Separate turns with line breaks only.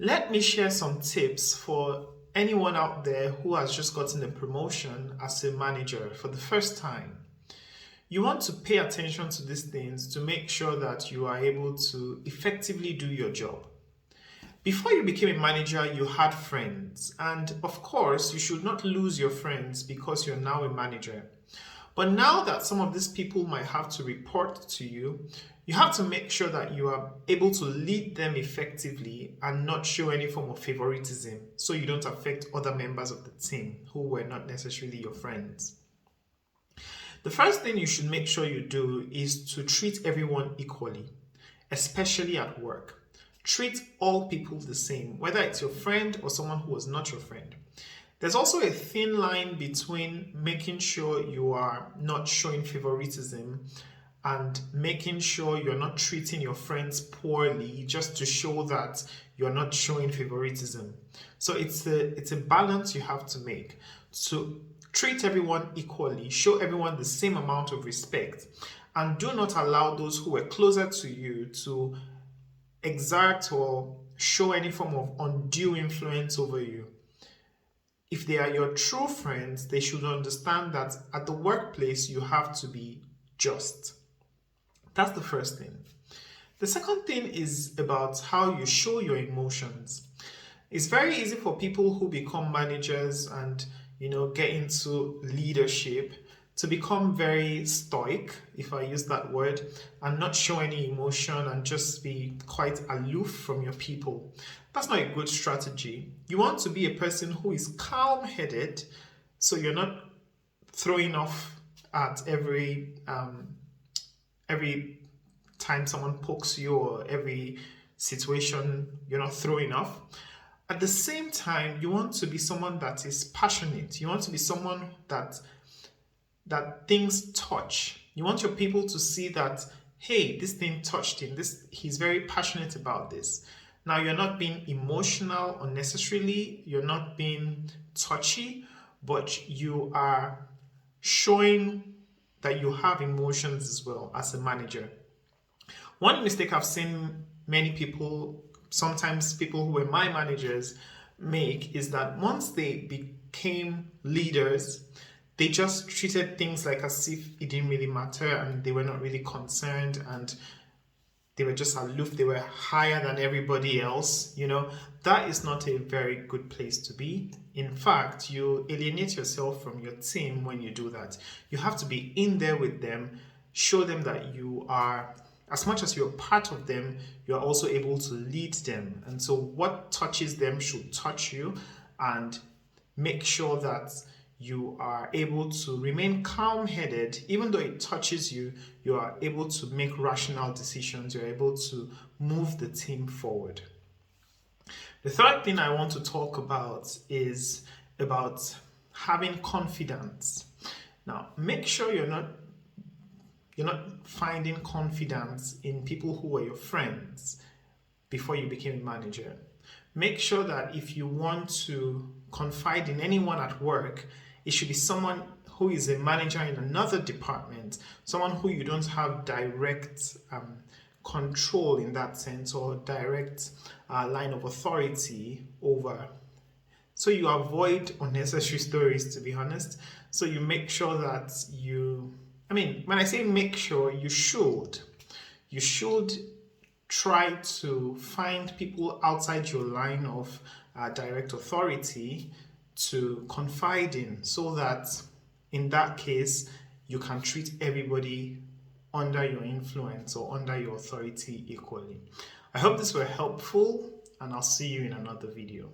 Let me share some tips for anyone out there who has just gotten a promotion as a manager for the first time. You want to pay attention to these things to make sure that you are able to effectively do your job. Before you became a manager, you had friends, and of course, you should not lose your friends because you're now a manager. But now that some of these people might have to report to you, you have to make sure that you are able to lead them effectively and not show any form of favoritism so you don't affect other members of the team who were not necessarily your friends. The first thing you should make sure you do is to treat everyone equally, especially at work. Treat all people the same, whether it's your friend or someone who was not your friend. There's also a thin line between making sure you are not showing favoritism and making sure you're not treating your friends poorly just to show that you're not showing favoritism. So it's a balance you have to make. So treat everyone equally, show everyone the same amount of respect, and do not allow those who were closer to you to exert or show any form of undue influence over you. If they are your true friends, they should understand that at the workplace you have to be just. That's the first thing. The second thing is about how you show your emotions. It's very easy for people who become managers and get into leadership to become very stoic, if I use that word, and not show any emotion and just be quite aloof from your people. That's not a good strategy. You want to be a person who is calm-headed, so you're not throwing off at every time someone pokes you or every situation you're not throwing off. At the same time, you want to be someone that is passionate. You want to be someone that things touch. You want your people to see that, hey, this thing touched him. He's very passionate about this. Now, you're not being emotional unnecessarily. You're not being touchy, but you are showing that you have emotions as well as a manager. One mistake I've seen many people, sometimes people who were my managers, make is that once they became leaders, they just treated things like as if it didn't really matter and they were not really concerned and they were just aloof, they were higher than everybody else. That is not a very good place to be. In fact, you alienate yourself from your team when you do that. You have to be in there with them, show them that you are, as much as you're part of them, you're also able to lead them. And so what touches them should touch you, and make sure that you are able to remain calm-headed. Even though it touches you, you are able to make rational decisions. You're able to move the team forward. The third thing I want to talk about is about having confidence. Now, make sure you're not finding confidence in people who were your friends before you became a manager. Make sure that if you want to confide in anyone at work, it should be someone who is a manager in another department, someone who you don't have direct control in that sense, or direct line of authority over. So you avoid unnecessary stories, to be honest. So you make sure that when I say make sure, you should try to find people outside your line of direct authority to confide in, so that in that case you can treat everybody under your influence or under your authority equally. I hope this were helpful, and I'll see you in another video.